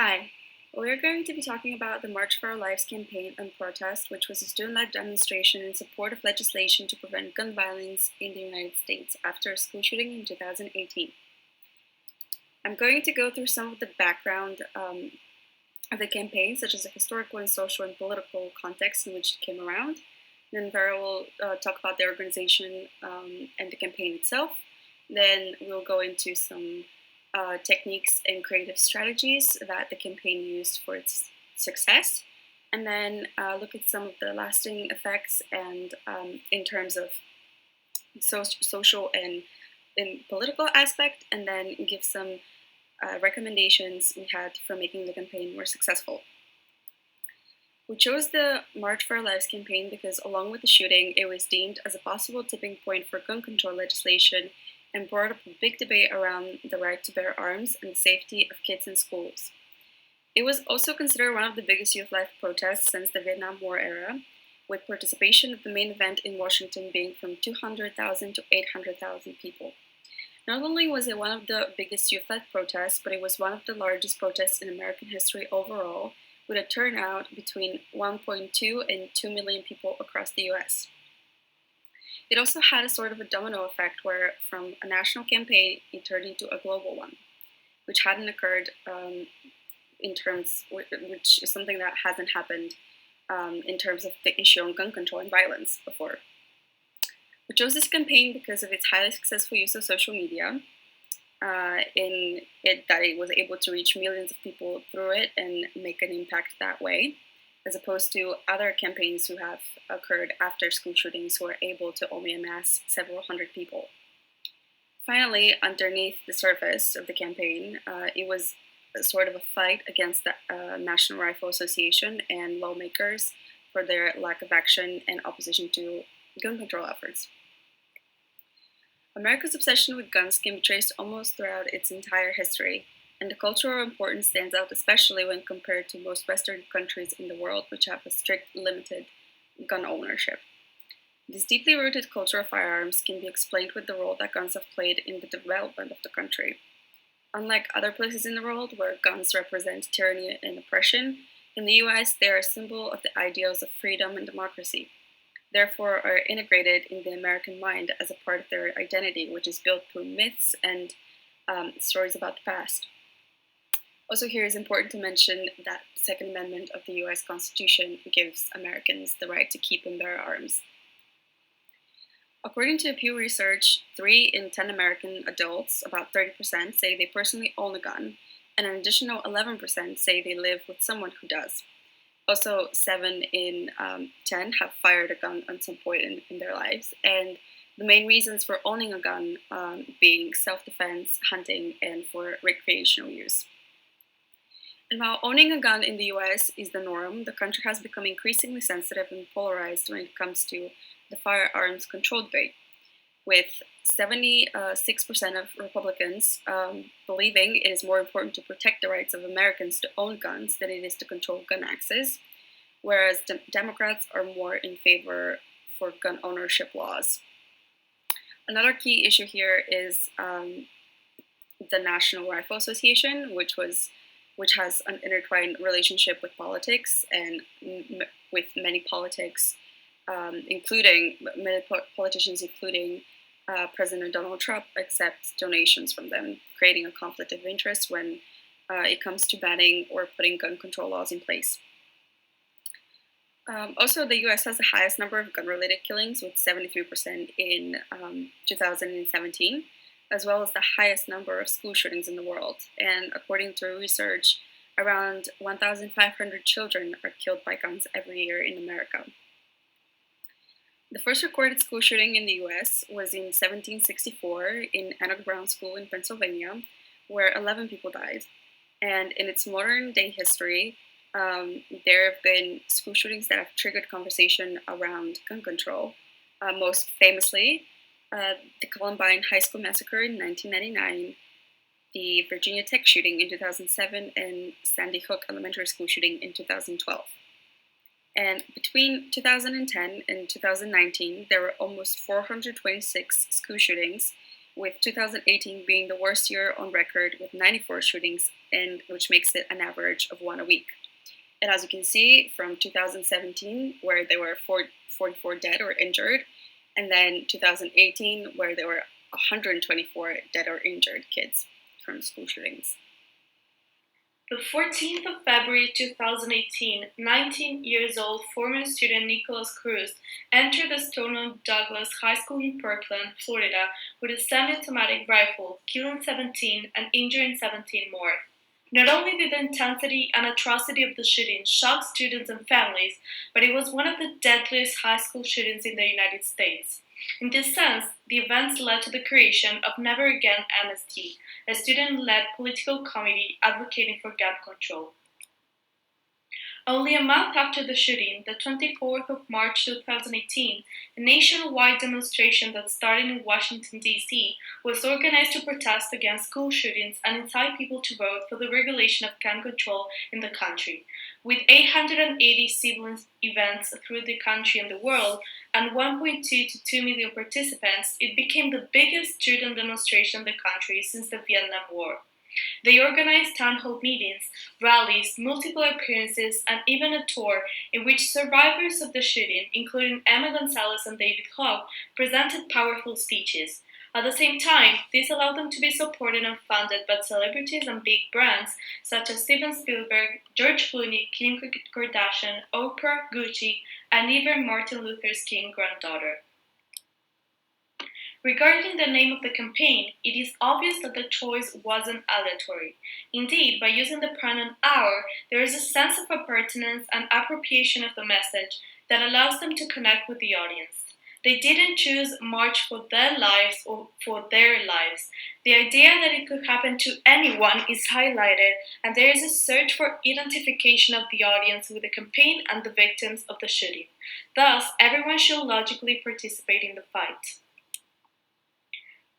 Hi, we're going to be talking about the March for Our Lives campaign and protest, which was a student-led demonstration in support of legislation to prevent gun violence in the United States after a school shooting in 2018. I'm going to go through some of the background of the campaign, such as the historical and social and political context in which it came around. Then Vera will talk about the organization and the campaign itself. Then we'll go into some techniques and creative strategies that the campaign used for its success, and then look at some of the lasting effects and in terms of social and in political aspect, and then give some recommendations we had for making the campaign more successful. We chose the March for Our Lives campaign because, along with the shooting, it was deemed as a possible tipping point for gun control legislation and brought up a big debate around the right to bear arms and the safety of kids in schools. It was also considered one of the biggest youth-led protests since the Vietnam War era, with participation of the main event in Washington being from 200,000 to 800,000 people. Not only was it one of the biggest youth-led protests, but it was one of the largest protests in American history overall, with a turnout between 1.2 and 2 million people across the US. It also had a sort of a domino effect where, from a national campaign, it turned into a global one, which hadn't occurred which is something that hasn't happened in terms of the issue on gun control and violence before. We chose this campaign because of its highly successful use of social media, in it that it was able to reach millions of people through it and make an impact that way, as opposed to other campaigns who have occurred after school shootings who are able to only amass several hundred people. Finally, underneath the surface of the campaign, it was a sort of a fight against the National Rifle Association and lawmakers for their lack of action and opposition to gun control efforts. America's obsession with guns can be traced almost throughout its entire history, and the cultural importance stands out especially when compared to most Western countries in the world, which have a strict, limited gun ownership. This deeply rooted culture of firearms can be explained with the role that guns have played in the development of the country. Unlike other places in the world where guns represent tyranny and oppression, in the US they are a symbol of the ideals of freedom and democracy, therefore are integrated in the American mind as a part of their identity, which is built through myths and stories about the past. Also, here is important to mention that the Second Amendment of the US Constitution gives Americans the right to keep and bear arms. According to Pew Research, 3 in 10 American adults, about 30%, say they personally own a gun, and an additional 11% say they live with someone who does. Also, 7 in 10 have fired a gun at some point in their lives, and the main reasons for owning a gun being self-defense, hunting, and for recreational use. And while owning a gun in the US is the norm, the country has become increasingly sensitive and polarized when it comes to the firearms control debate, with 76% of Republicans believing it is more important to protect the rights of Americans to own guns than it is to control gun access, whereas Democrats are more in favor for gun ownership laws. Another key issue here is the National Rifle Association, which has an intertwined relationship with politics and with many politics, including many politicians, including President Donald Trump, accept donations from them, creating a conflict of interest when it comes to banning or putting gun control laws in place. Also, the US has the highest number of gun-related killings, with 73% in 2017, as well as the highest number of school shootings in the world. And according to research, around 1,500 children are killed by guns every year in America. The first recorded school shooting in the US was in 1764 in Enoch Brown School in Pennsylvania, where 11 people died. And in its modern day history, there have been school shootings that have triggered conversation around gun control. Most famously, the Columbine High School Massacre in 1999, the Virginia Tech shooting in 2007, and Sandy Hook Elementary School shooting in 2012. And between 2010 and 2019, there were almost 426 school shootings, with 2018 being the worst year on record with 94 shootings, and which makes it an average of one a week. And as you can see, from 2017, where there were 44 dead or injured, and then 2018, where there were 124 dead or injured kids from school shootings. The 14th of February 2018, 19 years old former student Nicholas Cruz entered the Stoneman Douglas High School in Parkland, Florida, with a semi-automatic rifle, killing 17 and injuring 17 more. Not only did the intensity and atrocity of the shooting shock students and families, but it was one of the deadliest high school shootings in the United States. In this sense, the events led to the creation of Never Again MST, a student-led political committee advocating for gun control. Only a month after the shooting, the 24th of March 2018, a nationwide demonstration that started in Washington, D.C., was organized to protest against school shootings and incite people to vote for the regulation of gun control in the country. With 880 civil events through the country and the world, and 1.2 to 2 million participants, it became the biggest student demonstration in the country since the Vietnam War. They organized town hall meetings, rallies, multiple appearances, and even a tour in which survivors of the shooting, including Emma Gonzalez and David Hogg, presented powerful speeches. At the same time, this allowed them to be supported and funded by celebrities and big brands such as Steven Spielberg, George Clooney, Kim Kardashian, Oprah, Gucci, and even Martin Luther King's granddaughter. Regarding the name of the campaign, it is obvious that the choice wasn't aleatory. Indeed, by using the pronoun our, there is a sense of appertinence and appropriation of the message that allows them to connect with the audience. They didn't choose March for their lives or for their lives. The idea that it could happen to anyone is highlighted, and there is a search for identification of the audience with the campaign and the victims of the shooting. Thus, everyone should logically participate in the fight.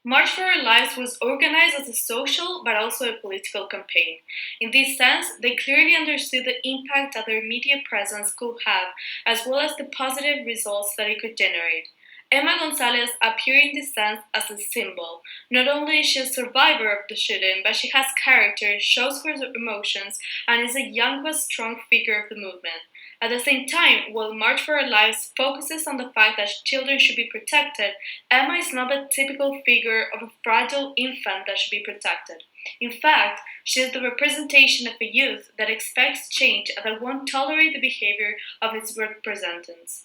March for Our Lives was organized as a social but also a political campaign. In this sense, they clearly understood the impact that their media presence could have, as well as the positive results that it could generate. Emma Gonzalez appeared in this sense as a symbol. Not only is she a survivor of the shooting, but she has character, shows her emotions, and is a young but strong figure of the movement. At the same time, while March for Our Lives focuses on the fact that children should be protected, Emma is not the typical figure of a fragile infant that should be protected. In fact, she is the representation of a youth that expects change and that won't tolerate the behavior of its representatives.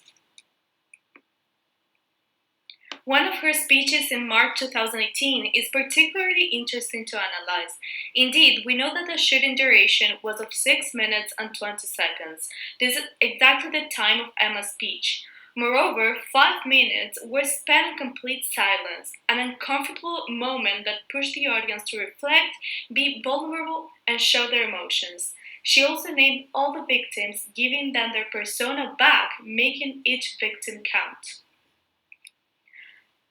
One of her speeches in March 2018 is particularly interesting to analyze. Indeed, we know that the shooting duration was of 6 minutes and 20 seconds. This is exactly the time of Emma's speech. Moreover, 5 minutes were spent in complete silence, an uncomfortable moment that pushed the audience to reflect, be vulnerable, and show their emotions. She also named all the victims, giving them their persona back, making each victim count.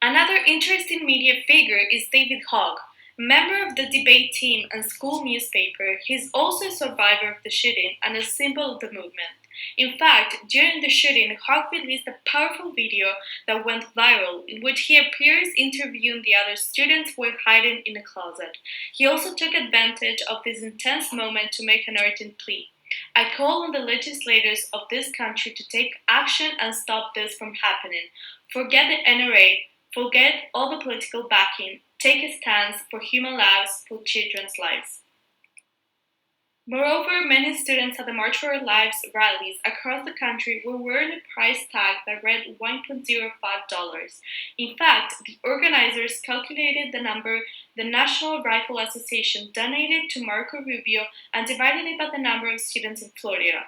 Another interesting media figure is David Hogg. Member of the debate team and school newspaper, he is also a survivor of the shooting and a symbol of the movement. In fact, during the shooting, Hogg released a powerful video that went viral in which he appears interviewing the other students while hiding in a closet. He also took advantage of this intense moment to make an urgent plea. I call on the legislators of this country to take action and stop this from happening. Forget the NRA. Forget all the political backing. Take a stance for human lives, for children's lives. Moreover, many students at the March for Our Lives rallies across the country were wearing a price tag that read $1.05. In fact, the organizers calculated the number the National Rifle Association donated to Marco Rubio and divided it by the number of students in Florida.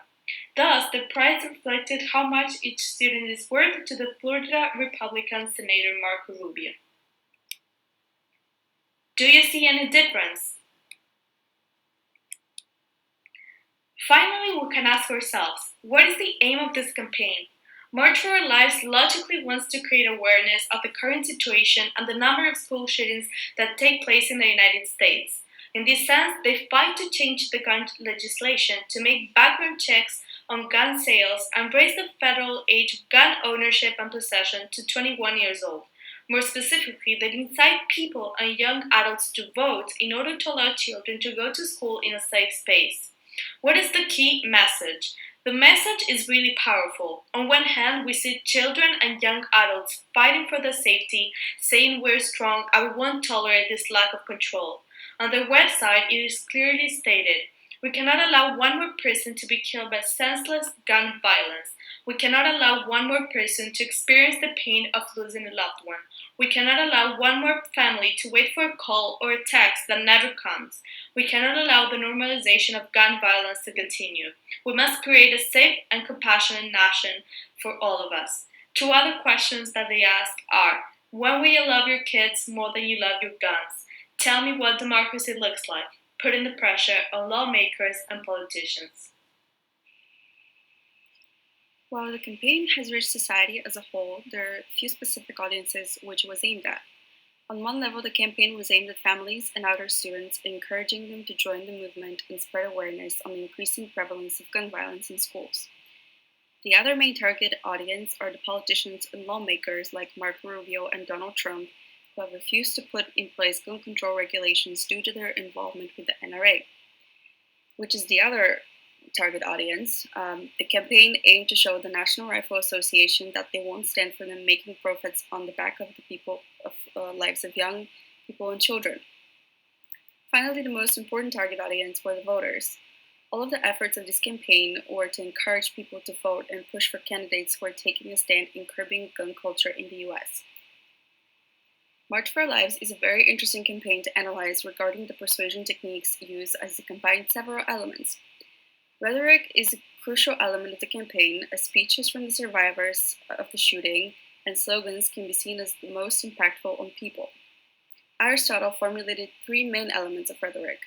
Thus, the price reflected how much each student is worth to the Florida Republican Senator Marco Rubio. Do you see any difference? Finally, we can ask ourselves, what is the aim of this campaign? March for Our Lives logically wants to create awareness of the current situation and the number of school shootings that take place in the United States. In this sense, they fight to change the gun legislation to make background checks on gun sales and raise the federal age of gun ownership and possession to 21 years old. More specifically, they incite people and young adults to vote in order to allow children to go to school in a safe space. What is the key message? The message is really powerful. On one hand, we see children and young adults fighting for their safety, saying we're strong and we won't tolerate this lack of control. On their website, it is clearly stated we cannot allow one more person to be killed by senseless gun violence. We cannot allow one more person to experience the pain of losing a loved one. We cannot allow one more family to wait for a call or a text that never comes. We cannot allow the normalization of gun violence to continue. We must create a safe and compassionate nation for all of us. Two other questions that they ask are: when will you love your kids more than you love your guns? Tell me what democracy looks like, putting the pressure on lawmakers and politicians. While the campaign has reached society as a whole, there are few specific audiences which it was aimed at. On one level, the campaign was aimed at families and outer students, encouraging them to join the movement and spread awareness on the increasing prevalence of gun violence in schools. The other main target audience are the politicians and lawmakers like Marco Rubio and Donald Trump, who have refused to put in place gun control regulations due to their involvement with the NRA, which is the other target audience. The campaign aimed to show the National Rifle Association that they won't stand for them making profits on the back of the people of lives of young people and children. Finally, the most important target audience were the voters. All of the efforts of this campaign were to encourage people to vote and push for candidates who are taking a stand in curbing gun culture in the US. March for Our Lives is a very interesting campaign to analyze regarding the persuasion techniques used, as it combines several elements. Rhetoric is a crucial element of the campaign, as speeches from the survivors of the shooting and slogans can be seen as the most impactful on people. Aristotle formulated three main elements of rhetoric: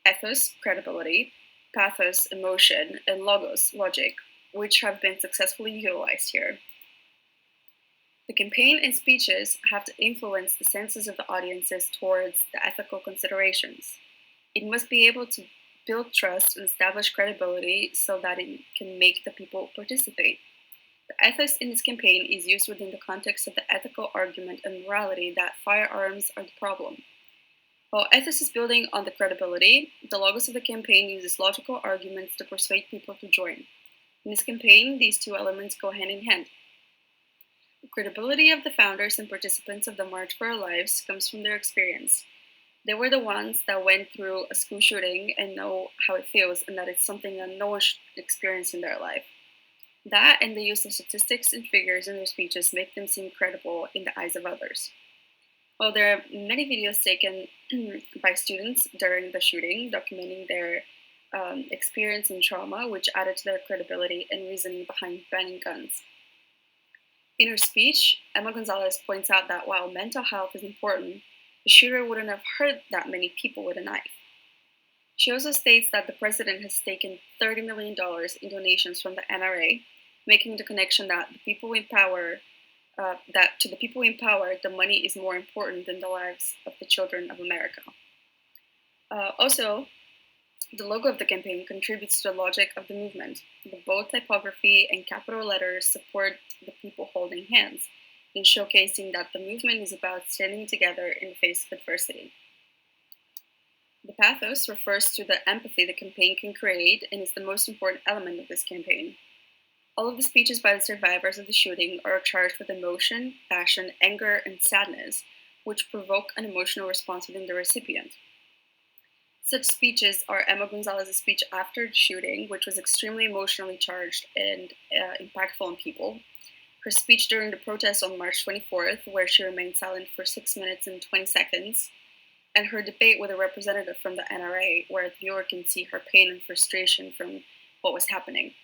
ethos, credibility; pathos, emotion; and logos, logic, which have been successfully utilized here. The campaign and speeches have to influence the senses of the audiences towards the ethical considerations. It must be able to build trust and establish credibility so that it can make the people participate. The ethos in this campaign is used within the context of the ethical argument and morality that firearms are the problem. While ethos is building on the credibility, the logos of the campaign uses logical arguments to persuade people to join. In this campaign, these two elements go hand in hand. The credibility of the founders and participants of the March for Our Lives comes from their experience. They were the ones that went through a school shooting and know how it feels, and that it's something that no one should experience in their life. That and the use of statistics and figures in their speeches make them seem credible in the eyes of others. While there are many videos taken by students during the shooting documenting their experience and trauma, which added to their credibility and reasoning behind banning guns. In her speech, Emma Gonzalez points out that while mental health is important, the shooter wouldn't have hurt that many people with a knife. She also states that the president has taken $30 million in donations from the NRA, making the connection that the people in power, that to the people in power, the money is more important than the lives of the children of America. Also, the logo of the campaign contributes to the logic of the movement. The bold typography and capital letters support the people holding hands, in showcasing that the movement is about standing together in the face of adversity. The pathos refers to the empathy the campaign can create and is the most important element of this campaign. All of the speeches by the survivors of the shooting are charged with emotion, passion, anger, and sadness, which provoke an emotional response within the recipient. Such speeches are Emma Gonzalez's speech after the shooting, which was extremely emotionally charged and impactful on people; her speech during the protest on March 24th, where she remained silent for 6 minutes and 20 seconds, and her debate with a representative from the NRA, where the viewer can see her pain and frustration from what was happening.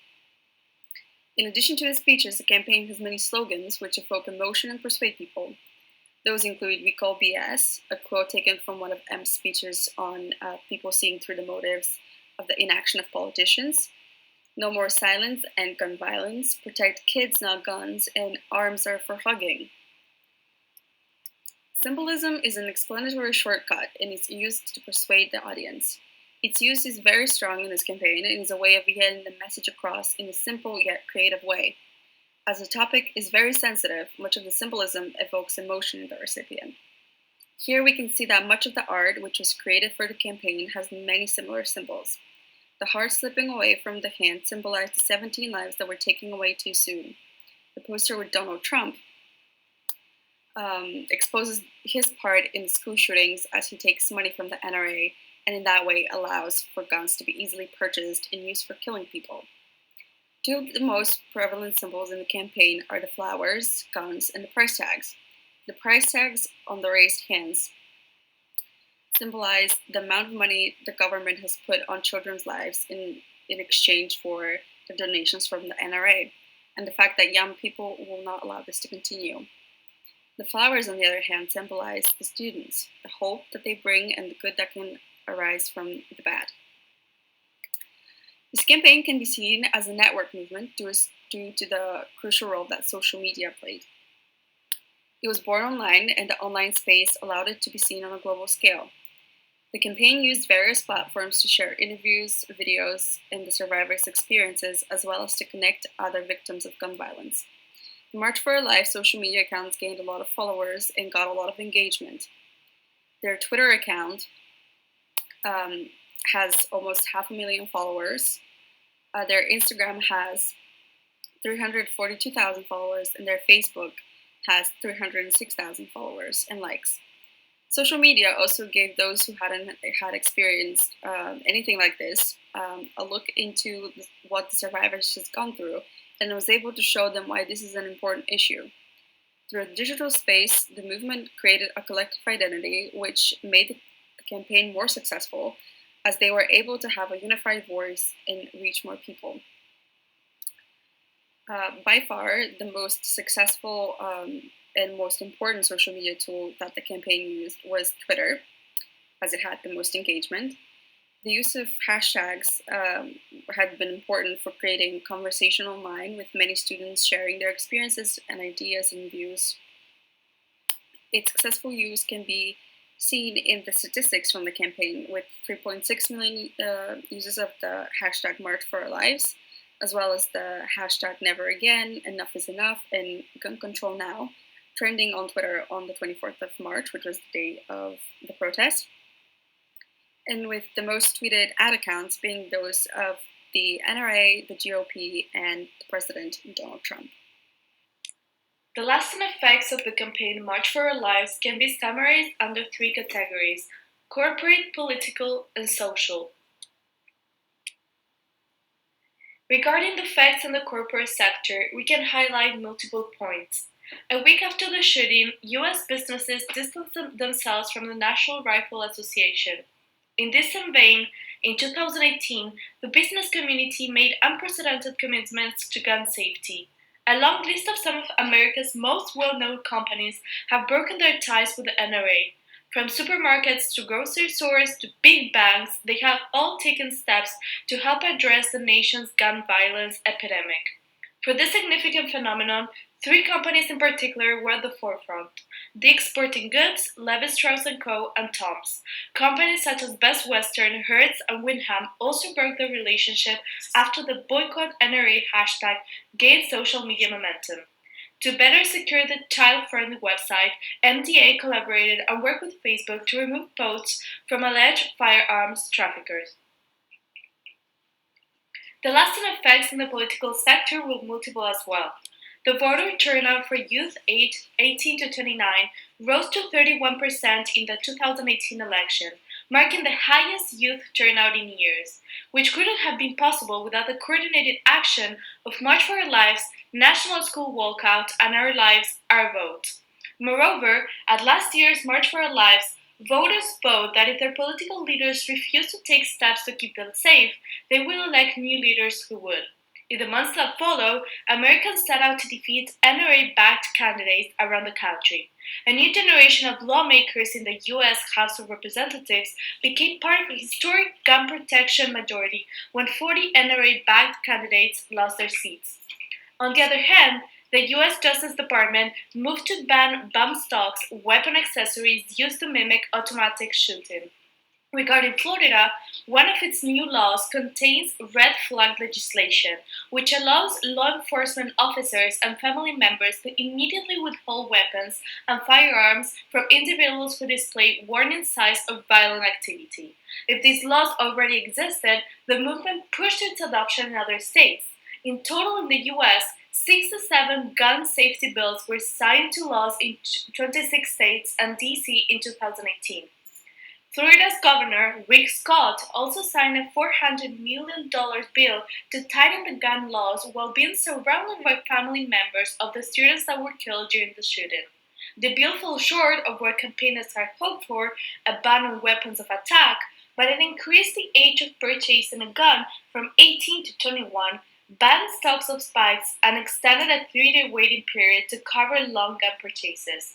In addition to the speeches, the campaign has many slogans which evoke emotion and persuade people. Those include "We Call BS," a quote taken from one of M's speeches on people seeing through the motives of the inaction of politicians; "No More Silence" and "Gun Violence," "Protect Kids, Not Guns," and "Arms Are for Hugging." Symbolism is an explanatory shortcut and is used to persuade the audience. Its use is very strong in this campaign and is a way of getting the message across in a simple yet creative way. As the topic is very sensitive, much of the symbolism evokes emotion in the recipient. Here we can see that much of the art, which was created for the campaign, has many similar symbols. The heart slipping away from the hand symbolized the 17 lives that were taken away too soon. The poster with Donald Trump exposes his part in school shootings as he takes money from the NRA and in that way allows for guns to be easily purchased and used for killing people. Two of the most prevalent symbols in the campaign are the flowers, guns, and the price tags. The price tags on the raised hands symbolize the amount of money the government has put on children's lives in exchange for the donations from the NRA, and the fact that young people will not allow this to continue. The flowers, on the other hand, symbolize the students, the hope that they bring, and the good that can arise from the bad. This campaign can be seen as a network movement due to the crucial role that social media played. It was born online, and the online space allowed it to be seen on a global scale. The campaign used various platforms to share interviews, videos, and the survivors' experiences, as well as to connect other victims of gun violence. The March for Our Life social media accounts gained a lot of followers and got a lot of engagement. Their Twitter account has almost 500,000 followers. Their Instagram has 342,000 followers, and their Facebook has 306,000 followers and likes. Social media also gave those who hadn't had experienced anything like this a look into what the survivors has gone through, and was able to show them why this is an important issue. Through a digital space, the movement created a collective identity which made the campaign more successful, as they were able to have a unified voice and reach more people. By far, the most successful and most important social media tool that the campaign used was Twitter, as it had the most engagement. The use of hashtags had been important for creating conversation online, with many students sharing their experiences and ideas and views. Its successful use can be seen in the statistics from the campaign, with 3.6 million uses of the hashtag March for Our Lives, as well as the hashtag Never Again, Enough is Enough, and Gun Control Now, trending on Twitter on the 24th of March, which was the day of the protest. And with the most tweeted ad accounts being those of the NRA, the GOP, and the President, Donald Trump. The lasting effects of the campaign March for Our Lives can be summarized under three categories: corporate, political, and social. Regarding the effects in the corporate sector, we can highlight multiple points. A week after the shooting, US businesses distanced themselves from the National Rifle Association. In this same vein, in 2018, the business community made unprecedented commitments to gun safety. A long list of some of America's most well-known companies have broken their ties with the NRA. From supermarkets to grocery stores to big banks, they have all taken steps to help address the nation's gun violence epidemic. For this significant phenomenon, three companies in particular were at the forefront: Dick's Sporting Goods, Levi Strauss & Co., and Tom's. Companies such as Best Western, Hertz, and Wyndham also broke their relationship after the boycott NRA hashtag gained social media momentum. To better secure the child-friendly website, MDA collaborated and worked with Facebook to remove posts from alleged firearms traffickers. The lasting effects in the political sector were multiple as well. The voter turnout for youth aged 18 to 29 rose to 31% in the 2018 election, marking the highest youth turnout in years, which couldn't have been possible without the coordinated action of March for Our Lives, National School Walkout, and Our Lives, Our Vote. Moreover, at last year's March for Our Lives, voters vote that if their political leaders refuse to take steps to keep them safe, they will elect new leaders who would. In the months that follow, Americans set out to defeat NRA-backed candidates around the country. A new generation of lawmakers in the U.S. House of Representatives became part of a historic gun protection majority when 40 NRA-backed candidates lost their seats. On the other hand, the U.S. Justice Department moved to ban bump stocks, weapon accessories used to mimic automatic shooting. Regarding Florida, one of its new laws contains red flag legislation, which allows law enforcement officers and family members to immediately withhold weapons and firearms from individuals who display warning signs of violent activity. If these laws already existed, the movement pushed its adoption in other states. In total, in the US, 67 gun safety bills were signed to laws in 26 states and DC in 2018. Florida's Governor Rick Scott also signed a $400 million bill to tighten the gun laws while being surrounded by family members of the students that were killed during the shooting. The bill fell short of what campaigners had hoped for, a ban on weapons of attack, but it increased the age of purchasing a gun from 18 to 21, banned stocks of spikes, and extended a 3-day waiting period to cover long gun purchases.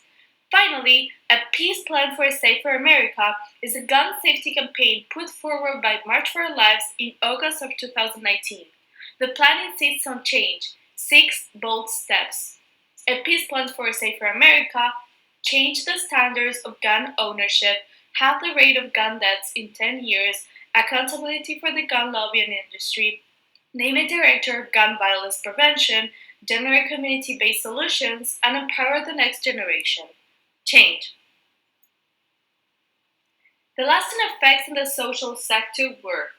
Finally, a Peace Plan for a Safer America is a gun safety campaign put forward by March for Our Lives in August of 2019. The plan insists on change, 6 bold steps. A Peace Plan for a Safer America, change the standards of gun ownership, halve the rate of gun deaths in 10 years, accountability for the gun lobby and industry, name a director of gun violence prevention, generate community-based solutions, and empower the next generation. Change. The lasting effects in the social sector were: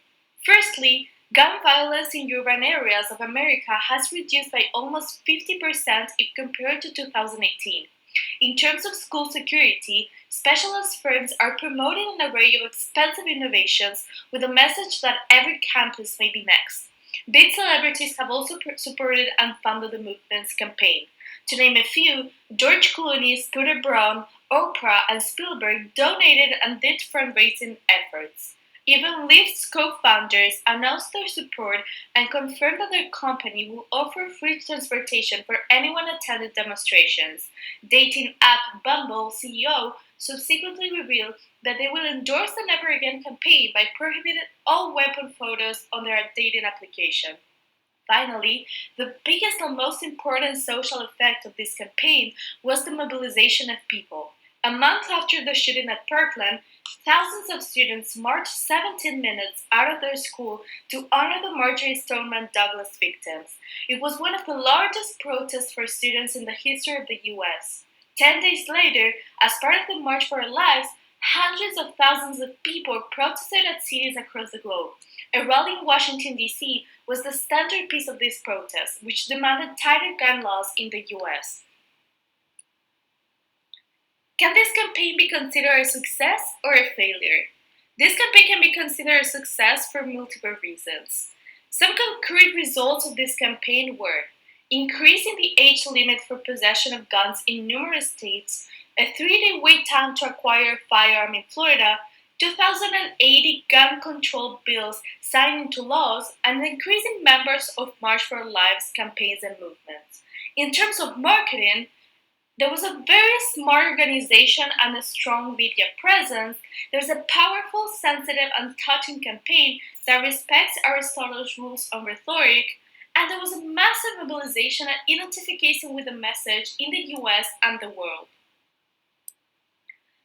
firstly, gun violence in urban areas of America has reduced by almost 50% if compared to 2018. In terms of school security, specialist firms are promoting an array of expensive innovations with a message that every campus may be next. Big celebrities have also supported and funded the movement's campaign. To name a few, George Clooney, Scooter Braun, Oprah, and Spielberg donated and did fundraising efforts. Even Lyft's co-founders announced their support and confirmed that their company will offer free transportation for anyone attending demonstrations. Dating app Bumble CEO subsequently revealed that they will endorse the Never Again campaign by prohibiting all weapon photos on their dating application. Finally, the biggest and most important social effect of this campaign was the mobilization of people. A month after the shooting at Parkland, thousands of students marched 17 minutes out of their school to honor the Marjory Stoneman Douglas victims. It was one of the largest protests for students in the history of the US. 10 days later, as part of the March for Our Lives, hundreds of thousands of people protested at cities across the globe. A rally in Washington, D.C. was the centerpiece of this protest, which demanded tighter gun laws in the US. Can this campaign be considered a success or a failure? This campaign can be considered a success for multiple reasons. Some concrete results of this campaign were: increasing the age limit for possession of guns in numerous states, a 3-day wait time to acquire a firearm in Florida, 2,080 gun control bills signed into laws, and increasing members of March for Our Lives campaigns and movements. In terms of marketing, there was a very smart organization and a strong media presence. There's a powerful, sensitive, and touching campaign that respects Aristotle's rules on rhetoric, and there was a massive mobilization and identification with the message in the US and the world.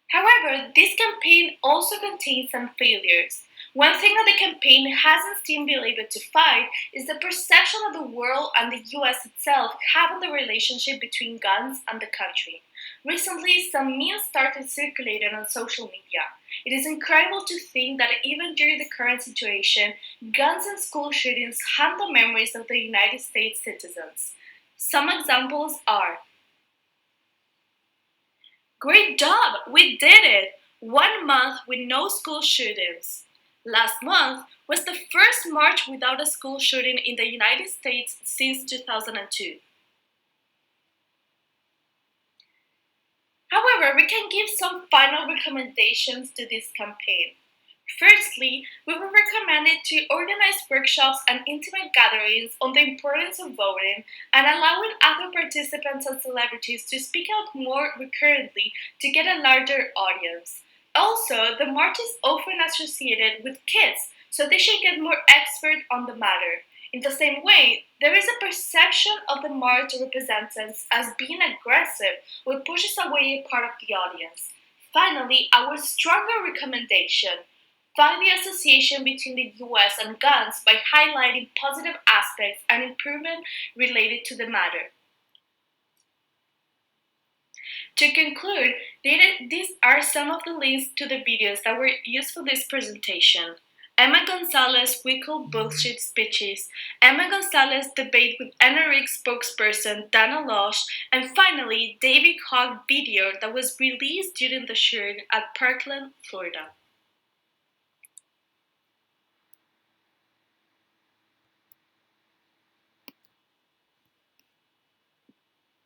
However, this campaign also contains some failures. One thing that the campaign hasn't still been able to fight is the perception that the world and the US itself have on the relationship between guns and the country. Recently, some memes started circulating on social media. It is incredible to think that even during the current situation, guns and school shootings haunt the memories of the United States citizens. Some examples are: great job! We did it! 1 month with no school shootings. Last month was the first March without a school shooting in the United States since 2002. However, we can give some final recommendations to this campaign. Firstly, we would recommend it to organize workshops and intimate gatherings on the importance of voting and allowing other participants and celebrities to speak out more recurrently to get a larger audience. Also, the march is often associated with kids, so they should get more expert on the matter. In the same way, there is a perception of the march representatives as being aggressive, which pushes away a part of the audience. Finally, our stronger recommendation: Find the association between the US and guns by highlighting positive aspects and improvement related to the matter. To conclude, these are some of the links to the videos that were used for this presentation. Emma Gonzalez weekly bullshit speeches, Emma Gonzalez debate with NRA spokesperson Dana Loesch, and finally David Hogg video that was released during the shooting at Parkland, Florida.